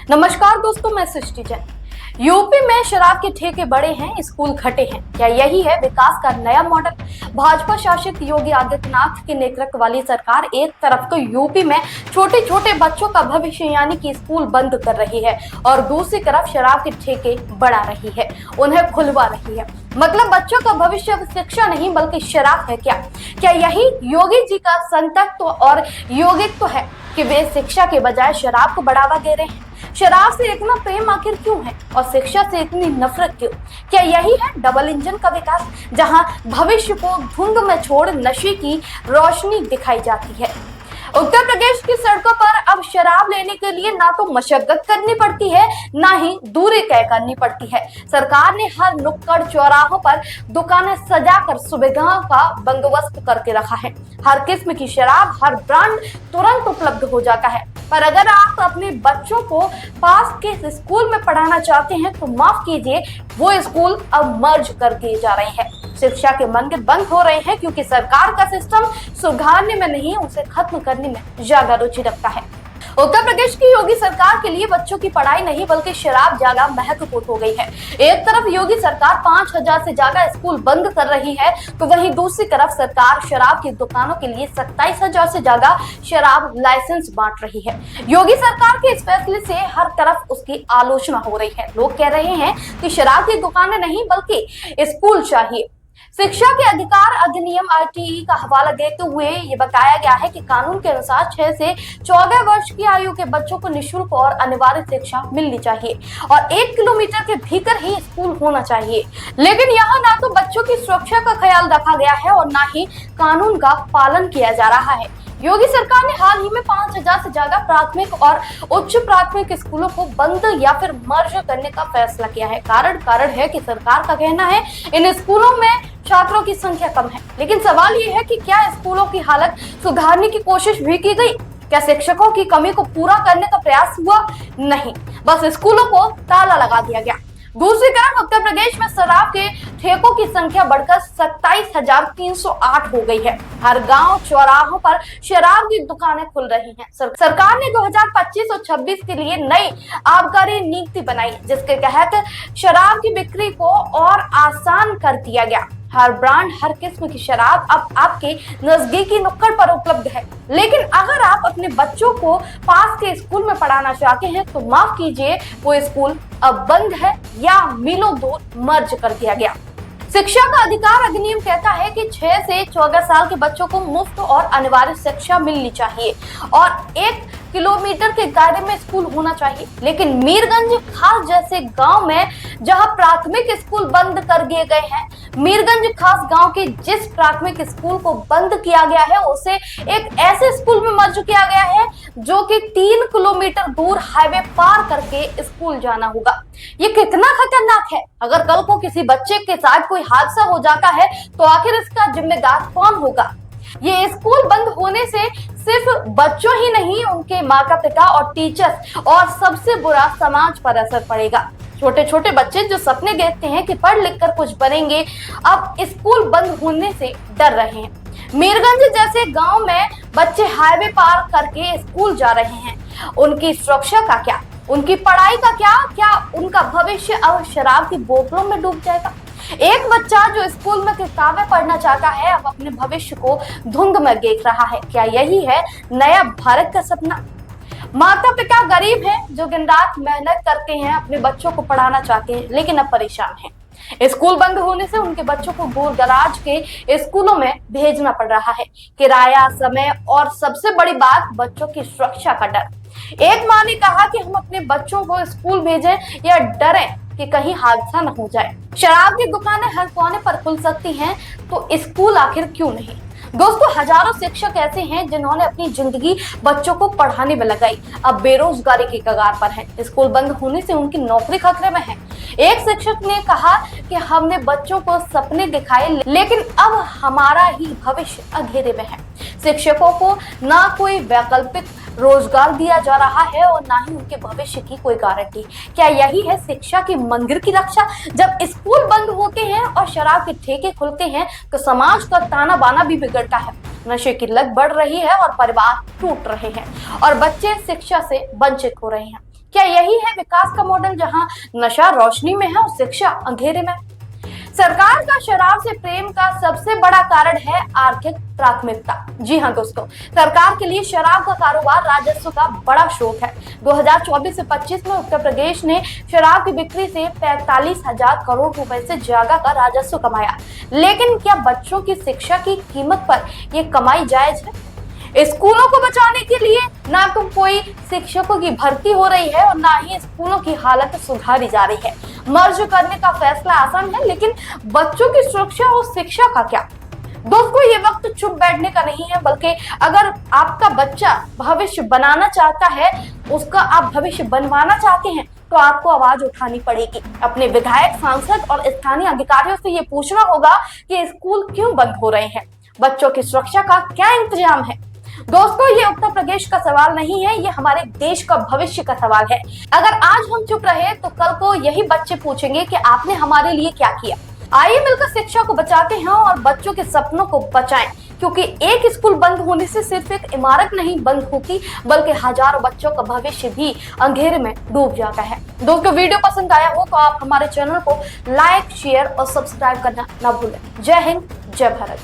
नमस्कार दोस्तों, मैं सृष्टि जैन। यूपी में शराब के ठेके बड़े हैं, स्कूल घटे हैं। क्या यही है विकास का नया मॉडल? भाजपा शासित योगी आदित्यनाथ के नेतृत्व वाली सरकार एक तरफ तो यूपी में छोटे छोटे बच्चों का भविष्य यानी कि स्कूल बंद कर रही है और दूसरी तरफ शराब के ठेके बढ़ा रही है, उन्हें खुलवा रही है। मतलब बच्चों का भविष्य अब शिक्षा नहीं बल्कि शराब है। क्या यही योगी जी का संतत्व और योगित्व है कि वे शिक्षा के बजाय शराब को बढ़ावा दे रहे हैं? शराब से इतना प्रेम आखिर क्यों है और शिक्षा से इतनी नफरत क्यों? क्या यही है डबल इंजन का विकास, जहां भविष्य को धुंध में छोड़ नशे की रोशनी दिखाई जाती है? उत्तर प्रदेश की सड़कों पर अब शराब लेने के लिए ना तो मशक्कत करनी पड़ती है, ना ही दूरी तय करनी पड़ती है। सरकार ने हर नुक्कड़ चौराहों पर दुकानें सजाकर सुविधाओं का बंदोबस्त करके रखा है। हर किस्म की शराब, हर ब्रांड तुरंत उपलब्ध हो जाता है। पर अगर आप अपने बच्चों को पास के स्कूल में पढ़ाना चाहते हैं तो माफ कीजिए, वो स्कूल अब मर्ज कर दिए जा रहे हैं। शिक्षा के मंदिर बंद हो रहे हैं क्योंकि सरकार का सिस्टम सुधारने में नहीं, उसे खत्म करने में ज्यादा रुचि रखता है। उत्तर प्रदेश की योगी सरकार के लिए बच्चों की पढ़ाई नहीं बल्कि शराब ज्यादा महत्वपूर्ण हो गई है। एक तरफ योगी सरकार 5,000 से ज्यादा स्कूल बंद कर रही है तो वहीं दूसरी तरफ सरकार शराब की दुकानों के लिए 27,000 से ज्यादा शराब लाइसेंस बांट रही है। योगी सरकार के इस फैसले से हर तरफ उसकी आलोचना हो रही है। लोग कह रहे हैं कि शराब की दुकानें नहीं बल्कि स्कूल चाहिए। शिक्षा के अधिकार अधिनियम आरटीई का हवाला देते हुए ये बताया गया है कि कानून के अनुसार 6 से 14 वर्ष की आयु के बच्चों को निःशुल्क और अनिवार्य शिक्षा मिलनी चाहिए और 1 किलोमीटर के भीतर ही स्कूल होना चाहिए। लेकिन यहाँ ना तो बच्चों की सुरक्षा का ख्याल रखा गया है और ना ही कानून का पालन किया जा रहा है। योगी सरकार ने हाल ही में 5,000 से ज्यादा प्राथमिक और उच्च प्राथमिक स्कूलों को बंद या फिर मर्ज करने का फैसला किया है। कारण है कि सरकार का कहना है इन स्कूलों में छात्रों की संख्या कम है। लेकिन सवाल ये है कि क्या स्कूलों की हालत सुधारने की कोशिश भी की गई? क्या शिक्षकों की कमी को पूरा करने का प्रयास हुआ? नहीं, बस स्कूलों को ताला लगा दिया गया। दूसरी तरफ उत्तर प्रदेश में शराब के ठेकों की संख्या बढ़कर 27,308 हो गई है। हर गांव चौराहों पर शराब की दुकानें खुल रही हैं। सरकार ने 2025 और 26 के लिए नई आबकारी नीति बनाई जिसके तहत शराब की बिक्री को और आसान कर दिया गया। हर ब्रांड, हर किस्म की शराब अब आपके नजदीकी नुक्कड़ पर उपलब्ध है। लेकिन अगर आप अपने बच्चों को पास के स्कूल में पढ़ाना चाहते हैं तो माफ कीजिए, वो स्कूल अब बंद है या मीलों दूर मर्ज कर दिया गया। शिक्षा का अधिकार अधिनियम कहता है कि 6 से 14 साल के बच्चों को मुफ्त और अनिवार्य शिक्षा मिलनी चाहिए और 1 किलोमीटर के दायरे में स्कूल होना चाहिए। लेकिन मीरगंज खास जैसे गांव में जहां प्राथमिक स्कूल बंद कर दिए गए हैं, मीरगंज खास गांव के जिस प्राथमिक स्कूल को बंद किया गया है उसे एक ऐसे स्कूल में मर्ज किया गया है जो कि 3 किलोमीटर दूर हाईवे पार करके स्कूल जाना होगा। ये कितना खतरनाक है? अगर कल को किसी बच्चे के साथ कोई हादसा हो जाता है तो आखिर इसका जिम्मेदार कौन होगा? ये स्कूल बंद होने से सिर्फ बच्चों ही नहीं, उनके माता पिता और टीचर्स और सबसे बुरा समाज पर असर पड़ेगा। छोटे छोटे बच्चे जो सपने देखते हैं कि पढ़ लिख कर कुछ बनेंगे, अब स्कूल बंद होने से डर रहे हैं। मीरगंज जैसे गांव में बच्चे हाईवे पार करके स्कूल जा रहे हैं। उनकी सुरक्षा का क्या? उनकी पढ़ाई का क्या उनका भविष्य अब शराब की बोतलों में डूब जाएगा? एक बच्चा जो स्कूल में किताबें पढ़ना चाहता है अब अपने भविष्य को धुंध में देख रहा है। क्या यही है नया भारत का सपना? माता पिता गरीब हैं जो दिन रात मेहनत करते हैं, अपने बच्चों को पढ़ाना चाहते हैं लेकिन अब परेशान हैं। स्कूल बंद होने से उनके बच्चों को दूर दराज के स्कूलों में भेजना पड़ रहा है। किराया, समय और सबसे बड़ी बात बच्चों की सुरक्षा का डर। एक माँ ने कहा कि हम अपने बच्चों को स्कूल भेजें या डरें कि कहीं हादसा न हो जाए। शराब की दुकानें हर कोने पर खुल सकती हैं तो स्कूल आखिर क्यों नहीं? दोस्तों, हजारों शिक्षक ऐसे हैं जिन्होंने अपनी जिंदगी बच्चों को पढ़ाने में लगाई, अब बेरोजगारी की कगार पर हैं। स्कूल बंद होने से उनकी नौकरी खतरे में है। एक शिक्षक ने कहा कि हमने बच्चों को सपने दिखाए लेकिन अब हमारा ही भविष्य अंधेरे में है। शिक्षकों को ना कोई वैकल्पिक रोजगार दिया जा रहा है और ना ही उनके भविष्य की कोई गारंटी। क्या यही है शिक्षा की मंदिर की रक्षा? जब स्कूल बंद होते हैं और शराब के ठेके खुलते हैं तो समाज का ताना बाना भी बिगड़ता है। नशे की लत बढ़ रही है और परिवार टूट रहे हैं और बच्चे शिक्षा से वंचित हो रहे हैं। क्या यही है विकास का मॉडल, जहां नशा रोशनी में है और शिक्षा अंधेरे में? सरकार का शराब से प्रेम का सबसे बड़ा कारण है आर्थिक प्राथमिकता। जी हाँ दोस्तों, सरकार के लिए शराब का कारोबार राजस्व का बड़ा स्रोत है। 2024 से 25 में उत्तर प्रदेश ने शराब की बिक्री से 45,000 करोड़ रुपए से ज्यादा का राजस्व कमाया। लेकिन क्या बच्चों की शिक्षा की कीमत पर यह कमाई जायज है? स्कूलों को बचाने के लिए ना तो कोई शिक्षकों की भर्ती हो रही है और ना ही स्कूलों की हालत सुधारी जा रही है। मर्ज करने का फैसला आसान है, लेकिन बच्चों की सुरक्षा और शिक्षा का क्या? दोस्तों, ये वक्त चुप बैठने का नहीं है, बल्कि अगर आपका बच्चा भविष्य बनाना चाहता है, उसका आप भविष्य बनवाना चाहते हैं, तो आपको आवाज उठानी पड़ेगी। अपने विधायक, सांसद और स्थानीय अधिकारियों से ये पूछना होगा कि स्कूल क्यों बंद हो रहे हैं, बच्चों की सुरक्षा का क्या इंतजाम है। दोस्तों, ये उत्तर प्रदेश का सवाल नहीं है, ये हमारे देश का भविष्य का सवाल है। अगर आज हम चुप रहे तो कल को यही बच्चे पूछेंगे कि आपने हमारे लिए क्या किया। आइए मिलकर शिक्षा को बचाते हैं और बच्चों के सपनों को बचाएं, क्योंकि एक स्कूल बंद होने से सिर्फ एक इमारत नहीं बंद होती, बल्कि हजारों बच्चों का भविष्य भी अंधेरे में डूब जाता है। दोस्तों, वीडियो पसंद आया हो तो आप हमारे चैनल को लाइक, शेयर और सब्सक्राइब करना ना भूलें। जय हिंद, जय भारत।